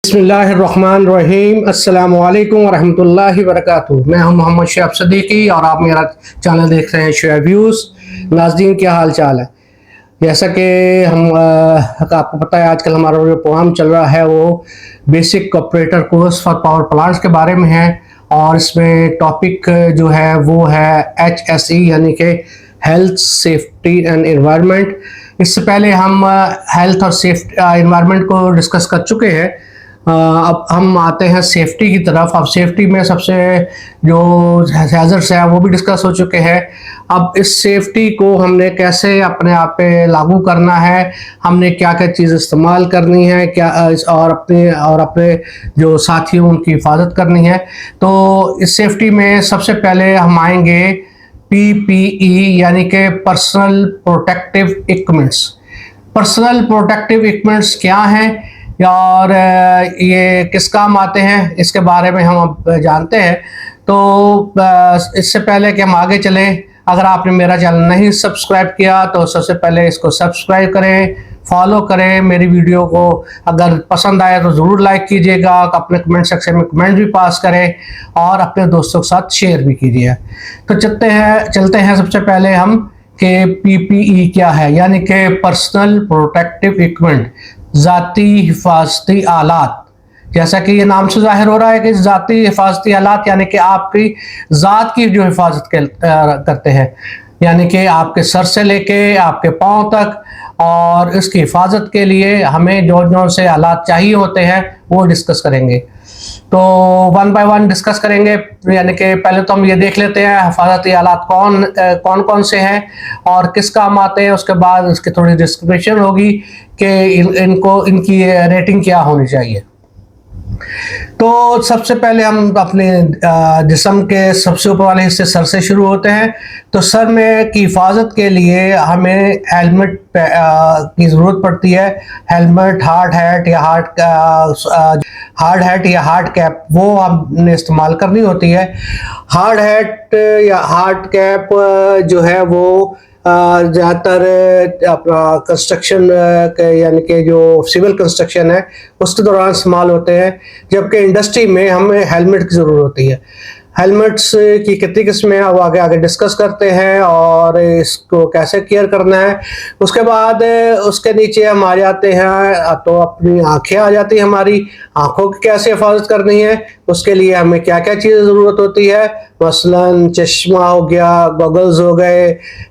बिस्मिल्लाहिर्रहमानिर्रहीम अस्सलामुअलैकुम वरहमतुल्लाहि वबरकातुहू। मैं हूं मोहम्मद शुएब सिद्दीकी और आप मेरा चैनल देख रहे हैं शुएब व्यूज़। नाज़रीन, क्या हाल चाल है? जैसा कि आपको पता है, आजकल हमारा जो प्रोग्राम चल रहा है वो basic operator course for power plants के बारे में है और इसमें टॉपिक जो है वो है HSE यानी कि हेल्थ, सेफ्टी एंड एनवायरनमेंट। इससे पहले हम हेल्थ और सेफ्टी एनवायरनमेंट को डिस्कस कर चुके हैं। अब हम आते हैं सेफ्टी की तरफ। अब सेफ्टी में सबसे जो हैज़र्ड्स हैं वो भी डिस्कस हो चुके हैं। अब इस सेफ्टी को हमने कैसे अपने आप पे लागू करना है, हमने क्या क्या चीज़ इस्तेमाल करनी है, क्या और अपने जो साथियों उनकी हिफाजत करनी है। तो इस सेफ्टी में सबसे पहले हम आएंगे PPE यानी कि personal protective equipments. Personal protective equipments क्या हैं और ये किस काम आते हैं, इसके बारे में हम अब जानते हैं। तो इससे पहले कि हम आगे चलें, अगर आपने मेरा चैनल नहीं सब्सक्राइब किया तो सबसे पहले इसको सब्सक्राइब करें, फॉलो करें। मेरी वीडियो को अगर पसंद आए तो ज़रूर लाइक कीजिएगा, अपने कमेंट सेक्शन में कमेंट भी पास करें और अपने दोस्तों के साथ शेयर भी कीजिए। तो चलते हैं सबसे पहले हम कि PPE क्या है, यानी कि पर्सनल प्रोटेक्टिव इक्विपमेंट, ज़ाती हिफाजती आलात। जैसा कि ये नाम से जाहिर हो रहा है कि ज़ाती हिफाजती आलात यानी कि आपकी ज़ात की जो हिफाजत करते हैं, यानी कि आपके सर से लेके आपके पाँव तक, और इसकी हिफाजत के लिए हमें जो से आलात चाहिए होते हैं वो डिस्कस करेंगे। तो वन बाय वन डिस्कस करेंगे। यानी कि पहले तो हम ये देख लेते हैं हिफाजती आलात कौन कौन से हैं और किस काम आते हैं। उसके बाद इसकी थोड़ी डिस्क्रिप्शन होगी कि इनकी रेटिंग क्या होनी चाहिए। तो सबसे पहले हम अपने जिस्म के सबसे ऊपर वाले हिस्से सर से शुरू होते हैं। तो सर में की हिफाजत के लिए हमें हेलमेट की ज़रूरत पड़ती है। हेलमेट, हार्ड हैट या हार्ड कैप वो हमने इस्तेमाल करनी होती है। हार्ड हैट या हार्ड कैप जो है वो ज़्यादातर अपना कंस्ट्रक्शन यानी कि जो सिविल कंस्ट्रक्शन है उसके दौरान इस्तेमाल होते हैं, जबकि इंडस्ट्री में हमें हेलमेट की ज़रूरत होती है। हेलमेट्स की कितनी किस्में हैं वो आगे डिस्कस करते हैं और इसको कैसे केयर करना है। उसके बाद उसके नीचे हम आ जाते हैं तो अपनी आँखें आ जाती हैं। हमारी आँखों की कैसे हिफाजत करनी है, उसके लिए हमें क्या क्या चीज़ ज़रूरत होती है। मसलन चश्मा हो गया, गॉगल्स हो गए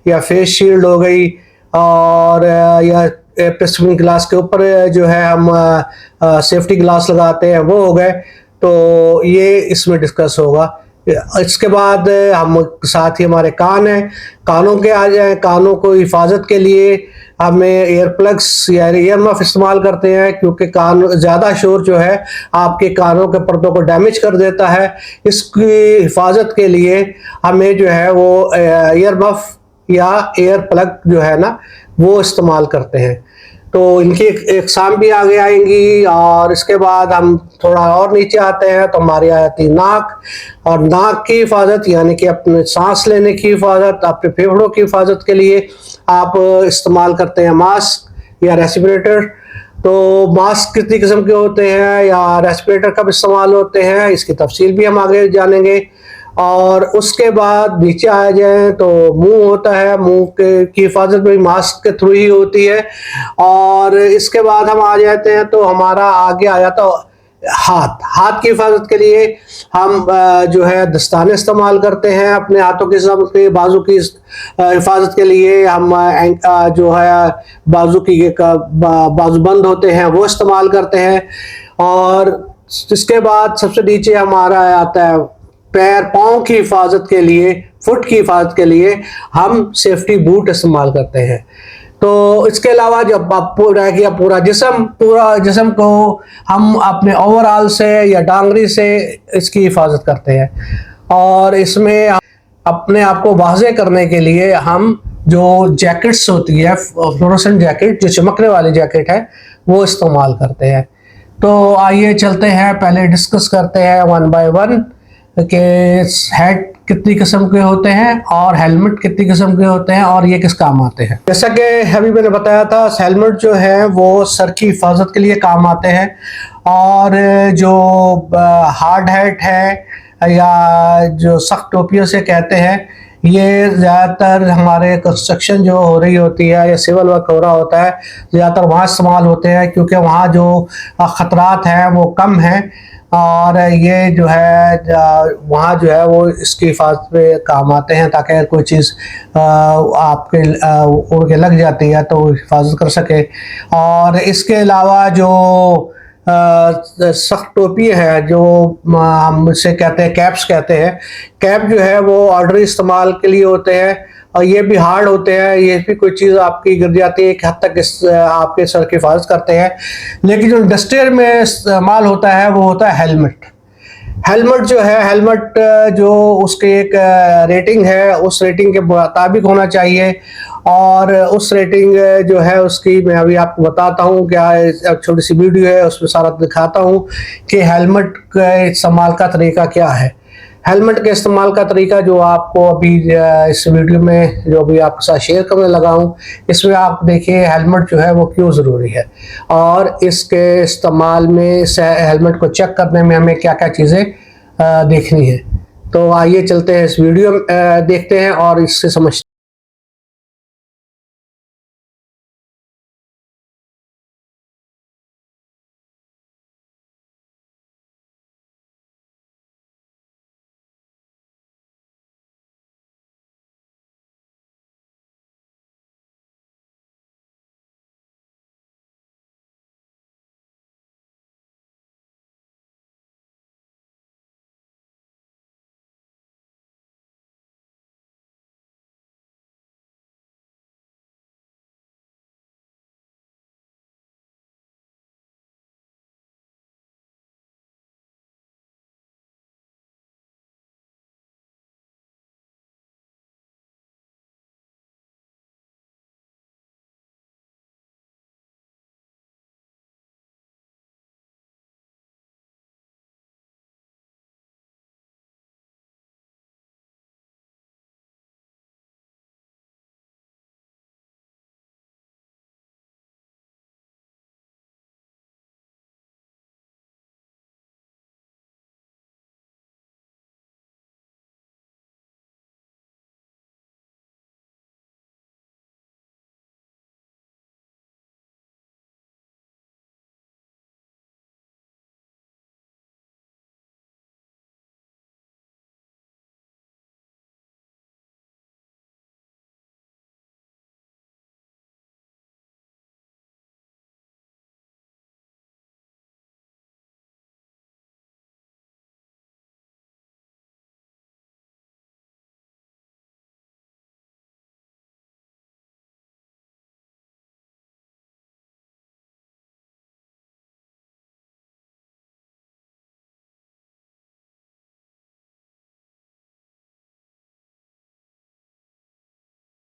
या फेस शील्ड हो गई, और या प्रिस्क्रिप्शन ग्लास के ऊपर जो है हम सेफ्टी ग्लास लगाते हैं वो हो गए। तो ये इसमें डिस्कस होगा। इसके बाद हम साथ ही हमारे कान हैं, कानों के आ जाए। कानों को हिफाजत के लिए हमें एयर प्लग्स या ईयर मफ इस्तेमाल करते हैं, क्योंकि कान ज़्यादा शोर जो है आपके कानों के पर्दों को डैमेज कर देता है। इसकी हिफाजत के लिए हमें जो है वो ईयर मफ या एयर प्लग जो है ना वो इस्तेमाल करते हैं। तो इनकी इकसाम भी आगे आएंगी। और इसके बाद हम थोड़ा और नीचे आते हैं तो हमारी आती नाक, और नाक की हिफाजत यानी कि अपने सांस लेने की हिफाजत, अपने फेफड़ों की हिफाजत के लिए आप इस्तेमाल करते हैं मास्क या रेस्पिरेटर। तो मास्क कितनी किस्म के होते हैं या रेस्पिरेटर कब इस्तेमाल होते हैं, इसकी तफसील भी हम आगे जानेंगे। और उसके बाद नीचे आ जाए तो मुंह होता है, मुंह की हिफाजत भी मास्क के थ्रू ही होती है। और इसके बाद हम आ जाते हैं तो हमारा आगे आ जाता हाथ की हिफाजत के लिए हम जो है दस्ताने इस्तेमाल करते हैं। अपने हाथों के बाजू की हिफाजत के लिए हम जो है बाजूबंद होते हैं वो इस्तेमाल करते हैं। और इसके बाद सबसे नीचे हमारा आता है पाँव की हिफाजत के लिए, फुट की हिफाजत के लिए हम सेफ्टी बूट इस्तेमाल करते हैं। तो इसके अलावा जब पूरा जिस्म को हम अपने ओवरऑल से या डांगरी से इसकी हिफाजत करते हैं। और इसमें अपने आप को वाज़े करने के लिए हम जो जैकेट्स होती है, फ्लोरोसेंट जैकेट जो चमकने वाली जैकेट है, वो इस्तेमाल करते हैं। तो आइए चलते हैं, पहले डिस्कस करते हैं वन बाय वन कि हेड कितनी किस्म के होते हैं और हेलमेट कितनी किस्म के होते हैं और ये किस काम आते हैं। जैसा कि अभी मैंने बताया था, हेलमेट जो है वो सर की हिफाजत के लिए काम आते हैं, और जो हार्ड हैट है या जो सख्त टोपियों से कहते हैं, ये ज़्यादातर हमारे कंस्ट्रक्शन जो हो रही होती है या सिविल वर्क हो रहा होता है, ज़्यादातर वहाँ इस्तेमाल होते हैं, क्योंकि वहाँ जो ख़तरात हैं वो कम हैं, और ये जो है वहाँ जो है वो इसकी हिफाजत पे काम आते हैं, ताकि अगर कोई चीज़ आपके उड़ के लग जाती है तो हिफाजत कर सके। और इसके अलावा जो सख्त टोपी है, जो हम उसे कहते हैं कैप्स कहते हैं, कैप जो है वो ऑर्डरी इस्तेमाल के लिए होते हैं, और ये भी हार्ड होते हैं, ये भी कोई चीज़ आपकी गिर जाती है एक हद तक आपके सर की हिफाजत करते हैं। लेकिन जो इंडस्ट्रियल में इस्तेमाल होता है वो होता है हेलमेट। हेलमेट जो है, हेलमेट जो उसके एक रेटिंग है, उस रेटिंग के मुताबिक होना चाहिए, और उस रेटिंग जो है उसकी मैं अभी आपको बताता हूँ। क्या एक छोटी सी वीडियो है, उसमें सारा दिखाता हूँ कि हेलमेट के इस्तेमाल का तरीका क्या है। हेलमेट के इस्तेमाल का तरीका जो आपको अभी इस वीडियो में जो अभी आपके साथ शेयर करने लगा हूँ, इसमें आप देखिए हेलमेट जो है वो क्यों ज़रूरी है, और इसके इस्तेमाल में हेलमेट को चेक करने में हमें क्या क्या चीज़ें देखनी है। तो आइए चलते हैं इस वीडियो देखते हैं और इससे समझते हैं।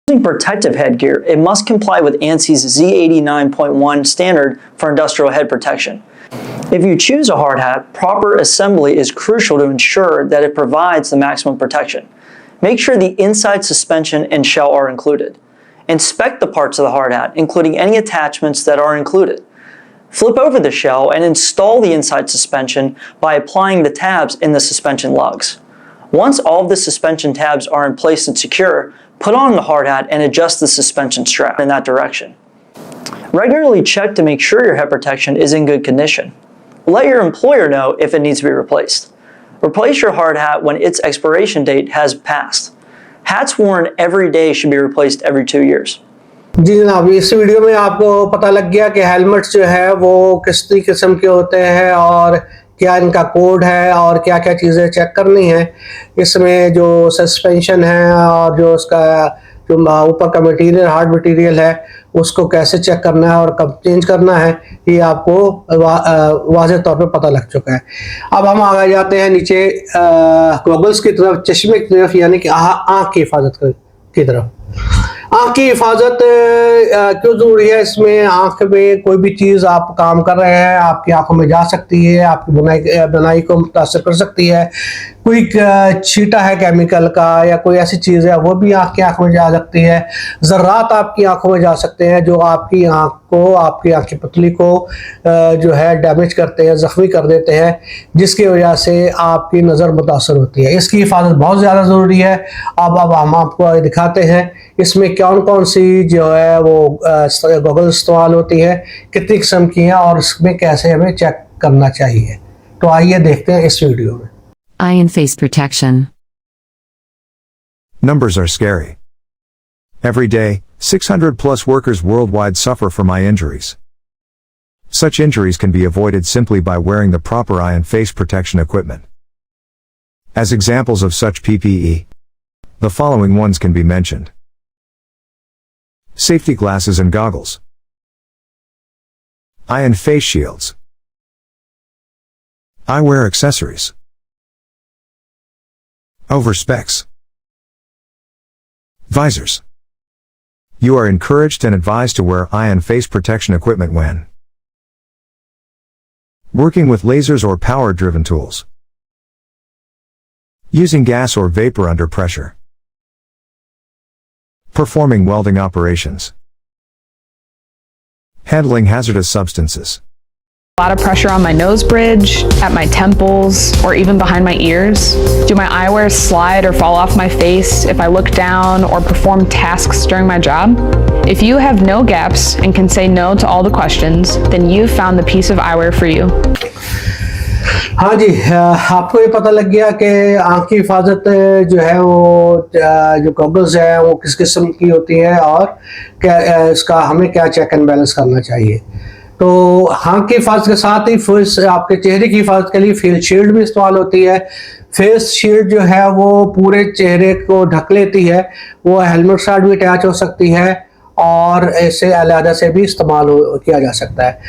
Using protective headgear, it must comply with ANSI's Z89.1 standard for industrial head protection. If you choose a hard hat, proper assembly is crucial to ensure that it provides the maximum protection. Make sure the inside suspension and shell are included. Inspect the parts of the hard hat, including any attachments that are included. Flip over the shell and install the inside suspension by applying the tabs in the suspension lugs. Once all of the suspension tabs are in place and secure, put on the hard hat and adjust the suspension strap in that direction. Regularly check to make sure your head protection is in good condition. Let your employer know if it needs to be replaced. Replace your hard hat when its expiration date has passed. Hats worn every day should be replaced every 2 years. जी जनाब, इस video में आपको पता लग गया कि helmets जो है वो किस किस्म के होते हैं और क्या इनका कोड है और क्या क्या चीज़ें चेक करनी है। इसमें जो सस्पेंशन है और जो उसका जो ऊपर का मटेरियल, हार्ड मटेरियल है, उसको कैसे चेक करना है और कब चेंज करना है, ये आपको वाज़ेह तौर पे पता लग चुका है। अब हम आगे जाते हैं नीचे गॉगल्स की तरफ, चश्मे की तरफ, यानी कि आँख की हिफाजत की तरफ। आँख की हिफाजत क्यों ज़रूरी है? इसमें आँख में कोई भी चीज़ आप काम कर रहे हैं, आपकी आंखों में जा सकती है, आपकी बुनाई को मुतासर कर सकती है। कोई छींटा है केमिकल का या कोई ऐसी चीज़ है, वो भी आपकी आंख में जा सकती है। ज़र्रात आपकी आंखों में जा सकते हैं, जो आपकी आँख की पुतली को जो है डैमेज करते हैं, ज़ख्मी कर देते हैं, जिसकी वजह से आपकी नज़र मुतासर होती है। इसकी हिफाजत बहुत ज़्यादा ज़रूरी है। अब हम आपको दिखाते हैं इसमें कौन कौन सी जो है वो गॉगल इस्तेमाल होती है, कितनी किस्म की हैं और इसमें कैसे हमें चेक करना चाहिए। तो आइए देखते हैं इस वीडियो में। Eye and face protection. Numbers are scary. Every day, 600 plus workers worldwide suffer from eye injuries. Such injuries can be avoided simply by wearing the proper eye and face protection equipment. As examples of such PPE, the following ones can be mentioned. Safety glasses and goggles. Eye and face shields. Eyewear accessories. Over specs. Visors. You are encouraged and advised to wear eye and face protection equipment when working with lasers or power-driven tools, using gas or vapor under pressure, performing welding operations, handling hazardous substances. A lot of pressure on my nose bridge, at my temples, or even behind my ears. Do my eyewear slide or fall off my face if I look down or perform tasks during my job? If you have no gaps and can say no to all the questions, then you've found the piece of eyewear for you. हाँ जी, आपको ये पता लग गया कि आँख की हिफाजत जो है वो जो गॉगल्स है वो किस किस्म की होती है और क्या इसका हमें क्या चेक एंड बैलेंस करना चाहिए। तो आँख की हिफाजत के साथ ही फेस, आपके चेहरे की हिफाजत के लिए फेस शील्ड भी इस्तेमाल होती है। फेस शील्ड जो है वो पूरे चेहरे को ढक लेती है, वो हेलमेट साथ भी अटैच हो सकती है और इसे अलहदा से भी इस्तेमाल किया जा सकता है।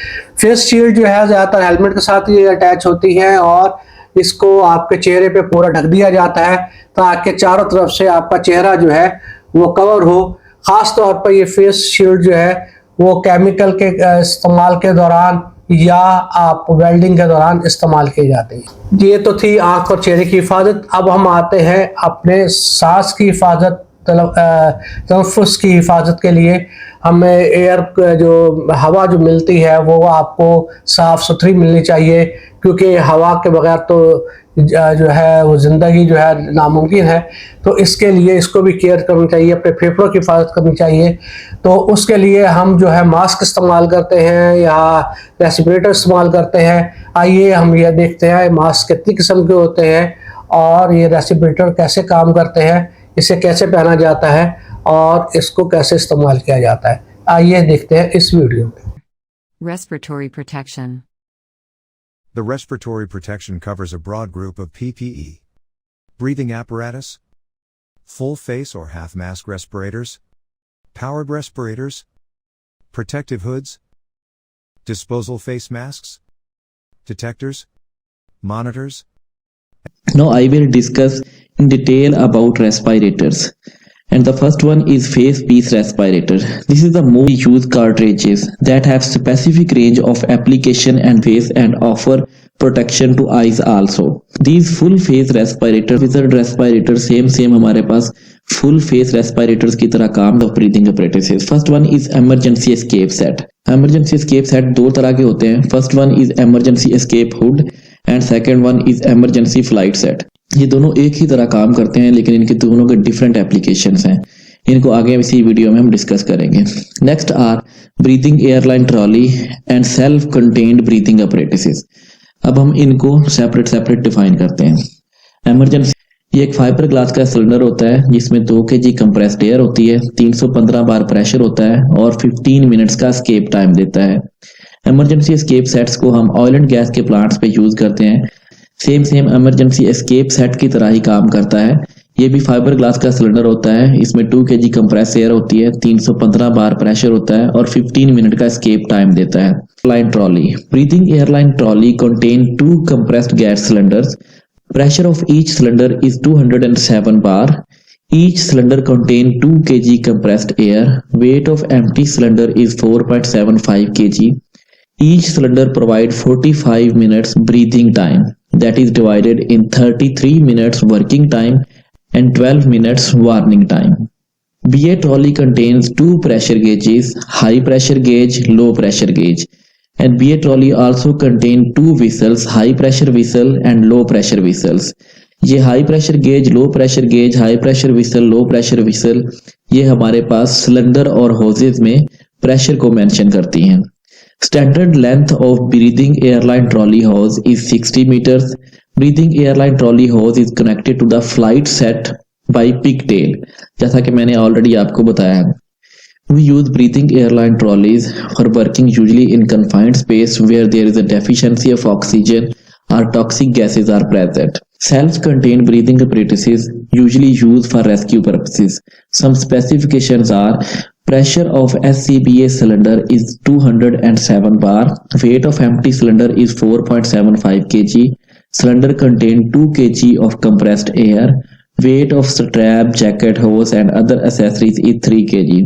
फेस शील्ड जो है ज़्यादातर हेलमेट के साथ ही अटैच होती है और इसको आपके चेहरे पे पूरा ढक दिया जाता है ताकि चारों तरफ से आपका चेहरा जो है वो कवर हो। ख़ास तौर पर ये फेस शील्ड जो है वो केमिकल के इस्तेमाल के दौरान या आप वेल्डिंग के दौरान इस्तेमाल किए जाते हैं। ये तो थी आँख और चेहरे की हिफाजत। अब हम आते हैं अपने सांस की हिफाजत, तनफ्फुस की हिफाजत के लिए। हमें एयर जो हवा जो मिलती है वो आपको साफ़ सुथरी मिलनी चाहिए, क्योंकि हवा के बगैर तो जो है वो ज़िंदगी जो है नामुमकिन है। तो इसके लिए इसको भी केयर करनी चाहिए, अपने फेफड़ों की हिफाजत करनी चाहिए। तो उसके लिए हम जो है मास्क इस्तेमाल करते हैं या रेस्पिरेटर इस्तेमाल करते हैं। आइए हम ये देखते हैं मास्क कितनी किस्म के होते हैं और ये रेस्पिरेटर कैसे काम करते हैं, इसे कैसे पहना जाता है और इसको कैसे इस्तेमाल किया जाता है। आइए देखते हैं इस वीडियो में। Respiratory protection. The respiratory protection covers a broad group of PPE. Breathing apparatus, full face or half mask respirators, powered respirators, protective hoods, disposal face masks, detectors, monitors. Now I will discuss in detail about respirators. And the first one is face piece respirator. This is the most used cartridges that have specific range of application and face and offer protection to eyes also. These full face respirators, wizard respirator same हमारे पास full face respirators की तरह काम of breathing apparatuses. First one is emergency escape set. Emergency escape set दो तरह के होते हैं. First one is emergency escape hood and second one is emergency flight set. ये दोनों एक ही तरह काम करते हैं, लेकिन इनके दोनों के डिफरेंट एप्लीकेशंस हैं। इनको आगे इसी वीडियो में हम डिस्कस करेंगे। Next are breathing airline trolley and self contained breathing apparatuses. अब हम इनको सेपरेट डिफाइन करते हैं। इमरजेंसी, ये एक फाइबर ग्लास का सिलेंडर होता है जिसमें 2 kg कंप्रेस्ड एयर होती है, 315 बार प्रेशर होता है और 15 मिनट्स का एस्केप टाइम देता है। इमरजेंसी एस्केप सेट्स को हम ऑयल एंड गैस के प्लांट्स पे यूज करते हैं। सेम इमरजेंसी एस्केप सेट की तरह ही काम करता है। ये भी फाइबर ग्लास का सिलेंडर होता है, इसमें 2 kg कंप्रेस एयर होती है, 315 बार प्रेशर होता है और 15 मिनट का एस्केप टाइम देता है। Airline trolley, breathing airline trolley contain 2 compressed gas cylinders. Pressure of each cylinder is 207 bar. Each cylinder contains 2 kg compressed air. Weight of empty cylinder is 4.75 kg. Each cylinder provides 45 minutes breathing time, that is divided in 33 minutes working time and 12 minutes warning time. BA trolley contains 2 pressure gauges, high pressure gauge, low pressure gauge. And BA trolley also contains 2 whistles, high pressure whistle and low pressure whistles. ये high pressure gauge, low pressure gauge, high pressure whistle, low pressure whistle, ये हमारे पास cylinder और hoses में pressure को mention करती हैं। Standard length of breathing airline trolley hose is 60 metres. Breathing airline trolley hose is connected to the flight set by pigtail, जैसा कि मैंने ऑलरेडी आपको बताया है। We use breathing airline trolleys for working usually in confined space where there is a deficiency of oxygen or toxic gases are present. Self-contained breathing apparatuses usually used for rescue purposes. Some specifications are: pressure of SCBA cylinder is 207 bar. Weight of empty cylinder is 4.75 kg. Cylinder contains 2 kg of compressed air. Weight of strap, jacket, hose and other accessories is 3 kg.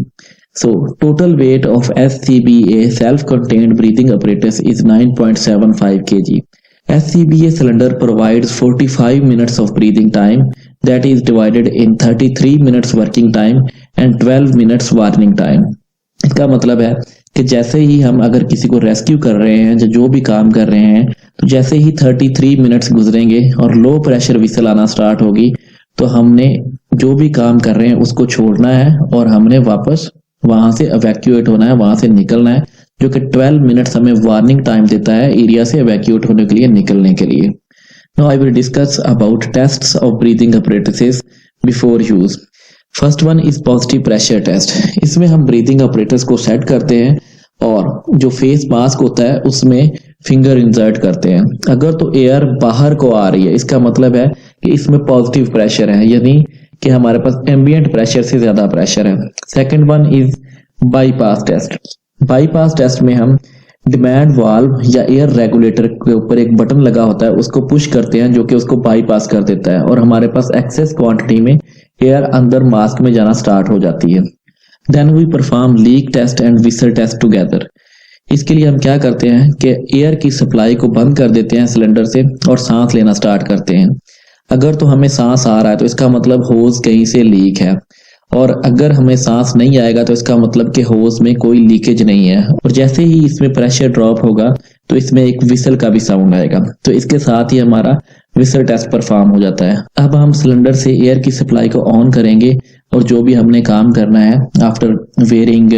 So total weight of SCBA self-contained breathing apparatus is 9.75 kg. SCBA cylinder provides 45 minutes of breathing time, that is divided in 33 minutes working time and 12 minutes warning time. इसका मतलब है कि जैसे ही हम अगर किसी को rescue कर रहे हैं, जो भी काम कर रहे हैं, तो जैसे ही 33 मिनट्स गुजरेंगे और लो प्रेशर विसल आना स्टार्ट होगी, तो हमने जो भी काम कर रहे हैं उसको छोड़ना है और हमने वापस वहां से एवैक्यूएट होना है, वहां से निकलना है, जो कि 12 मिनट्स हमें वार्निंग टाइम देता है एरिया से एवैक्यूएट होने के लिए, निकलने के लिए। Now I will discuss about tests of breathing apparatuses before use. First one is positive pressure test. इसमें हम ब्रीदिंग अपरेटस को सेट करते हैं और जो फेस मास्क होता है उसमें फिंगर इंसर्ट करते हैं। अगर तो एयर बाहर को आ रही है, इसका मतलब है कि इसमें पॉजिटिव प्रेशर है, यानी कि हमारे पास एम्बिएंट प्रेशर से ज्यादा प्रेशर है। Second one is bypass test. Bypass test में हम डिमांड वाल्व या एयर रेगुलेटर के ऊपर एक बटन लगा होता है, उसको पुश करते हैं जो कि उसको बाईपास कर देता है और हमारे पास एक्सेस क्वांटिटी में एयर अंदर मास्क में जाना स्टार्ट हो जाती है। Then we perform leak test and whistle test together. इसके लिए हम क्या करते हैं कि एयर की सप्लाई को बंद कर देते हैं सिलेंडर से और सांस लेना स्टार्ट करते हैं। अगर तो हमें सांस आ रहा है तो इसका मतलब होज कहीं से लीक है, और अगर हमें सांस नहीं आएगा तो इसका मतलब कि होज में कोई लीकेज नहीं है। और जैसे ही इसमें प्रेशर ड्रॉप होगा तो इसमें एक विसल का भी साउंड आएगा, तो इसके साथ ही हमारा विसल टेस्ट परफॉर्म हो जाता है। अब हम सिलेंडर से एयर की सप्लाई को ऑन करेंगे और जो भी हमने काम करना है आफ्टर वेयरिंग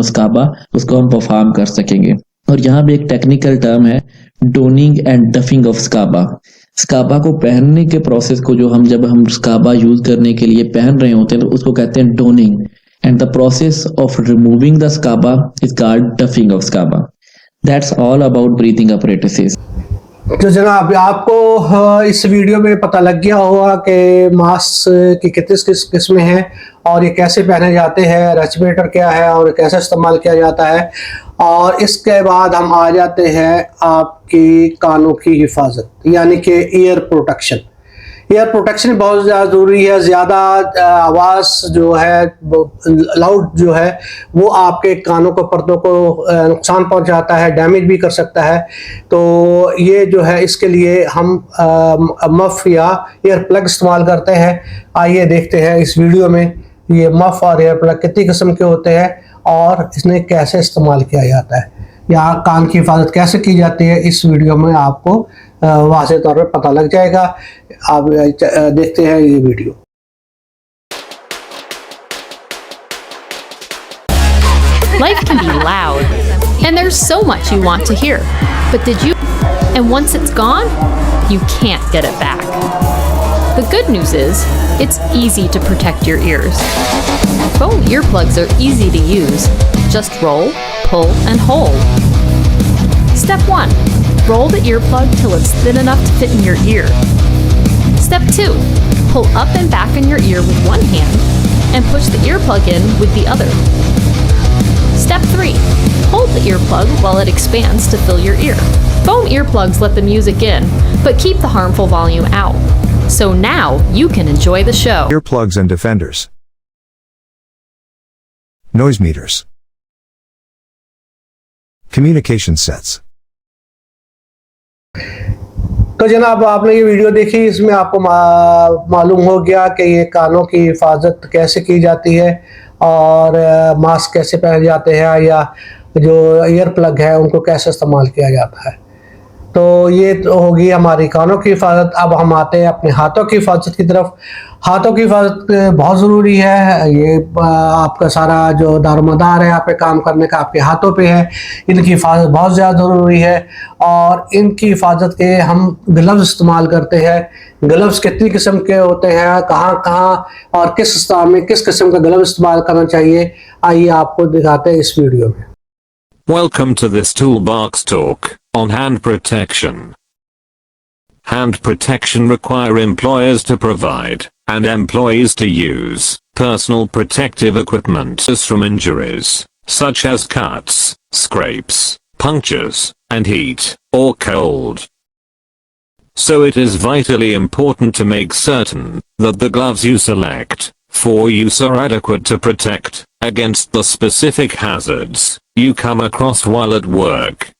स्काबा, उसको हम परफॉर्म कर सकेंगे। और यहाँ पे एक टेक्निकल टर्म है डोनिंग एंड डफिंग ऑफ स्काबा। स्काबा को पहनने के प्रोसेस को जब हम स्काबा यूज करने के लिए पहन रहे होते हैं तो उसको कहते हैं donning, and the process of removing the scuba is called doffing of scuba. That's all about breathing apparatuses. तो जनाब आपको इस वीडियो में पता लग गया होगा कि मास्क की कितनी किस्में हैं और ये कैसे पहने जाते हैं, रेस्पिरेटर क्या है और कैसे इस्तेमाल किया जाता है। और इसके बाद हम आ जाते हैं आपकी कानों की हिफाजत, यानी कि ईयर प्रोटेक्शन। ईयर प्रोटेक्शन बहुत ज़्यादा ज़रूरी है। ज़्यादा आवाज़ जो है, लाउड जो है, वो आपके कानों को, पर्दों को नुकसान पहुंचाता है, डैमेज भी कर सकता है। तो ये जो है, इसके लिए हम मफ या ईयर प्लग इस्तेमाल करते हैं। आइए देखते हैं इस वीडियो में ये मफ और ईयर प्लग कितनी किस्म के होते हैं और इसने कैसे इस्तेमाल किया जाता है, या कान की हिफाजत कैसे की जाती है। इस वीडियो में आपको वाज़ेह तौर पर पता लग जाएगा। आप देखते हैं ये video. Life can be loud, and there's so much you want to hear. But and once it's gone, you can't get it back. The good news is, it's easy to protect your ears. Foam earplugs are easy to use. Just roll, pull, and hold. Step 1. Roll the earplug till it's thin enough to fit in your ear. Step 2. Pull up and back in your ear with one hand and push the earplug in with the other. Step 3. Hold the earplug while it expands to fill your ear. Foam earplugs let the music in, but keep the harmful volume out. So now you can enjoy the show. Earplugs and defenders. Noise meters. Communication sets. तो जनाब आपने ये video देखी, इसमें आपको मालूम हो गया कि ये कानों की हिफाजत कैसे की जाती है और मास्क कैसे पहने जाते हैं या जो ईयर प्लग है उनको कैसे इस्तेमाल किया जाता है। तो ये तो होगी हमारी कानों की हिफाजत। अब हम आते हैं अपने हाथों की हिफाजत की तरफ। हाथों की हिफाजत बहुत ज़रूरी है। ये आपका सारा जो दारोमदार है यहाँ पे काम करने का आपके हाथों पे है। इनकी हिफाजत बहुत ज़्यादा ज़रूरी है और इनकी हिफाजत के हम ग्लव्स इस्तेमाल करते हैं। ग्लव्स कितनी किस्म के होते हैं, कहाँ कहाँ और किस स्थान में किस किस्म का ग्लव इस्तेमाल करना चाहिए, आइए आपको दिखाते हैं इस वीडियो में। Welcome to this Toolbox talk on hand protection. Hand protection require employers to provide and employees to use personal protective equipment from injuries, such as cuts, scrapes, punctures, and heat or cold. So it is vitally important to make certain that the gloves you select for use are adequate to protect against the specific hazards you come across while at work.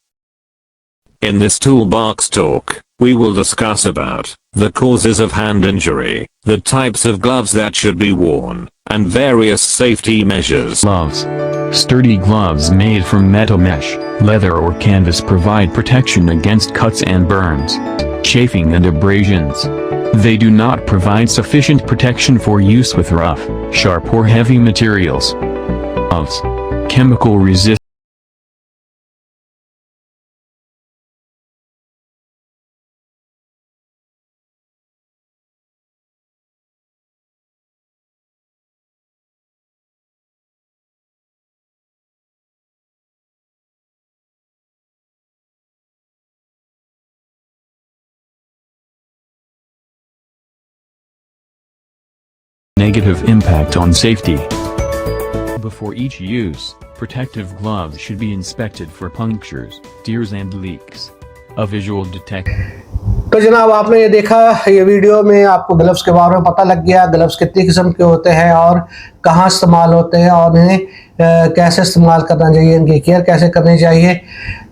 In this Toolbox talk, we will discuss about the causes of hand injury, the types of gloves that should be worn, and various safety measures. Gloves. Sturdy gloves made from metal mesh, leather or canvas provide protection against cuts and burns, chafing and abrasions. They do not provide sufficient protection for use with rough, sharp or heavy materials. Gloves. Chemical resist. Negative impact on safety. Before each use, protective gloves should be inspected for punctures, tears and leaks. A visual detector. तो जनाब आपने ये देखा, ये video में आपको gloves के बारे में पता लग गया, ग्लव्स कितनी किस्म के होते हैं और कहाँ इस्तेमाल होते हैं और इन्हें कैसे इस्तेमाल करना चाहिए, इनकी केयर कैसे करनी चाहिए।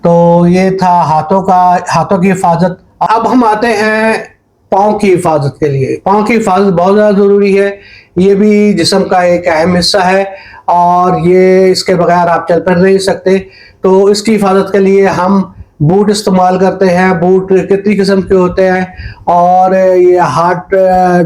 तो ये था हाथों की हिफाजत। अब हम आते हैं पाँव की हिफाजत के लिए। पाँव की हिफाजत बहुत ज़्यादा ज़रूरी है। ये भी जिस्म का एक अहम हिस्सा है और ये इसके बगैर आप चल फिर नहीं सकते। तो इसकी हिफाजत के लिए हम बूट इस्तेमाल करते हैं। बूट कितनी किस्म के होते हैं और ये हार्ड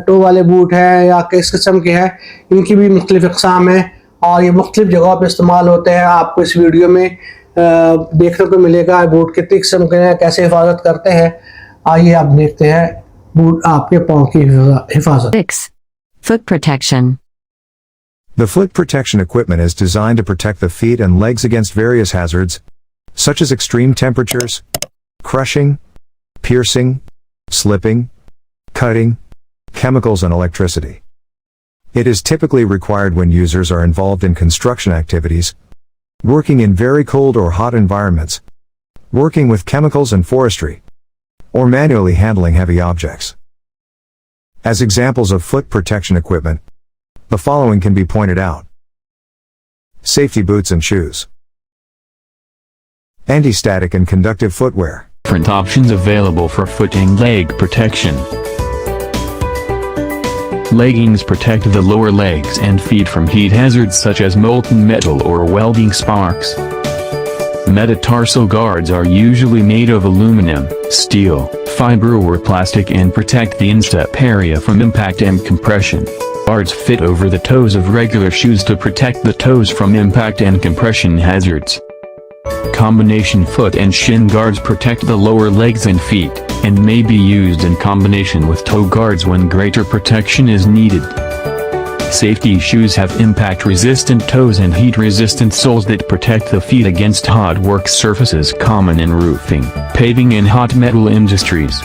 टो वाले बूट हैं या किस किस्म के हैं, इनकी भी मुख्तलिफ अक़साम है और ये मुख्तलिफ जगहों पर इस्तेमाल होते हैं। आपको इस वीडियो में देखने को मिलेगा बूट कितनी किस्म के हैं, कैसे हिफाजत करते हैं। आइए आप देखते हैं बूट आपके पाँव की हिफाजत। 6. Foot protection. The foot protection equipment is designed to protect the feet and legs against various hazards, such as extreme temperatures, crushing, piercing, slipping, cutting, chemicals and electricity. It is typically required when users are involved in construction activities, working in very cold or hot environments, working with chemicals and forestry, or manually handling heavy objects. As examples of foot protection equipment, the following can be pointed out. Safety boots and shoes. Anti-static and conductive footwear. Different options available for foot and leg protection. Leggings protect the lower legs and feet from heat hazards such as molten metal or welding sparks. Metatarsal guards are usually made of aluminum, steel, fiber or plastic and protect the instep area from impact and compression. Guards fit over the toes of regular shoes to protect the toes from impact and compression hazards. Combination foot and shin guards protect the lower legs and feet, and may be used in combination with toe guards when greater protection is needed. Safety shoes have impact-resistant toes and heat-resistant soles that protect the feet against hot work surfaces common in roofing, paving and hot metal industries.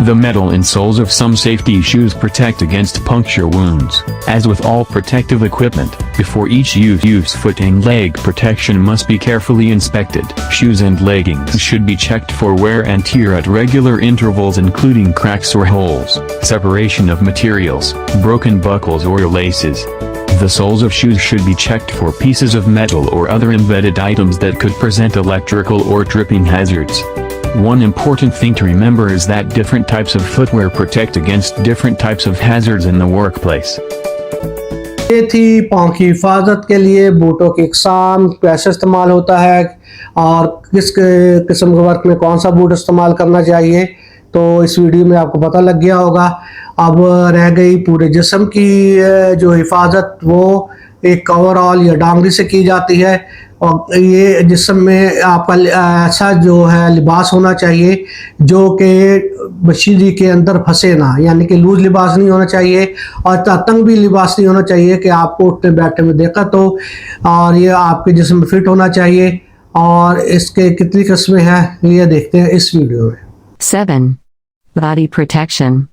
The metal insoles of some safety shoes protect against puncture wounds. As with all protective equipment, Before each use, foot and leg protection must be carefully inspected. Shoes and leggings should be checked for wear and tear at regular intervals, including cracks or holes, separation of materials, broken buckles or laces. The soles of shoes should be checked for pieces of metal or other embedded items that could present electrical or tripping hazards. One important thing to remember is that different types of footwear protect against different types of hazards in the workplace. ये थी पाँव की हिफाजत के लिए बूटों की इकसाम, कैसे इस्तेमाल होता है और किस किस्म के वर्क में कौन सा बूट इस्तेमाल करना चाहिए, तो इस वीडियो में आपको पता लग गया होगा। अब रह गई पूरे जिस्म की जो हिफाजत, वो एक कवरऑल या डांगरी से की जाती है। और ये जिस्म में आपका ऐसा जो है लिबास होना चाहिए जो कि मशीनरी के अंदर फंसे ना, यानी कि लूज लिबास नहीं होना चाहिए और तंग भी लिबास नहीं होना चाहिए कि आपको उठने बैठने में दिक्कत हो, और ये आपके जिस्म में फिट होना चाहिए। और इसके कितनी किस्में हैं ये देखते हैं इस वीडियो में। 7. Body protection.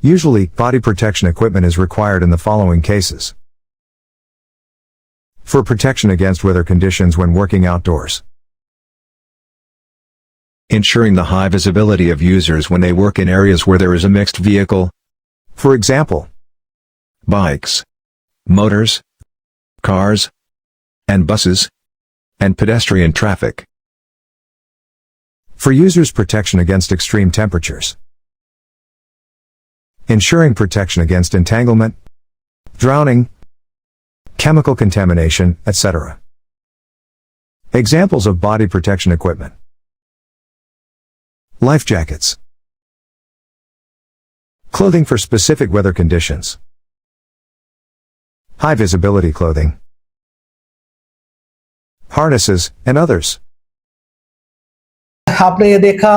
Usually, body protection equipment is required in the following cases. For protection against weather conditions when working outdoors. Ensuring the high visibility of users when they work in areas where there is a mixed vehicle. For example, bikes, motors, cars, and buses, and pedestrian traffic. For users' protection against extreme temperatures. Ensuring protection against entanglement, drowning, chemical contamination, etc. Examples of body protection equipment. Life jackets. Clothing for specific weather conditions. High visibility clothing. Harnesses, and others. आपने ये देखा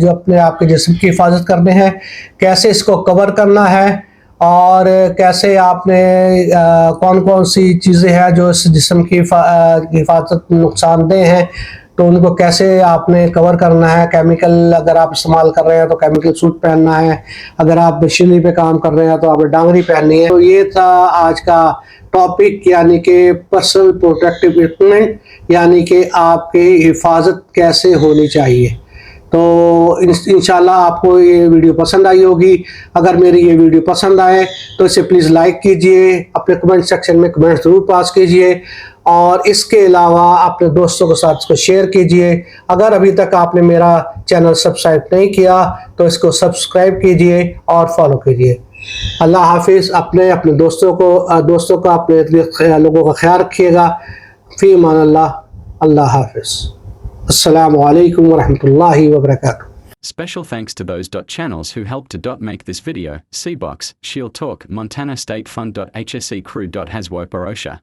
जो अपने आपके जिस्म की हिफाजत करने हैं, कैसे इसको कवर करना है और कैसे आपने कौन कौन सी चीज़ें हैं जो इस जिस्म की हिफाजत नुकसानदेह हैं, तो उनको कैसे आपने कवर करना है। केमिकल अगर आप इस्तेमाल कर रहे हैं तो केमिकल सूट पहनना है, अगर आप मशीनरी पे काम कर रहे हैं तो आपने डांगरी पहननी है। तो ये था आज का टॉपिक, यानी कि पर्सनल प्रोटेक्टिव इक्विपमेंट, यानी कि आपकी हिफाजत कैसे होनी चाहिए। तो इंशाल्लाह आपको ये वीडियो पसंद आई होगी। अगर मेरी ये वीडियो पसंद आए तो इसे प्लीज़ लाइक कीजिए, अपने कमेंट सेक्शन में कमेंट ज़रूर पास कीजिए, और इसके अलावा अपने दोस्तों के साथ इसको शेयर कीजिए। अगर अभी तक आपने मेरा चैनल सब्सक्राइब नहीं किया तो इसको सब्सक्राइब कीजिए और फॉलो कीजिए। अल्लाह हाफिज़। अपने दोस्तों का अपने लोगों का ख्याल रखिएगा। फ़ी अमान अल्लाह। अल्लाह हाफिज़। अस्सलामु अलैकुम वरहमतुल्लाहि वबरकातुहू। Special thanks to those channels who helped to make this video: Seabox, Shield Talk, Montana State Fund. HSE Crew. Haswo Barosha.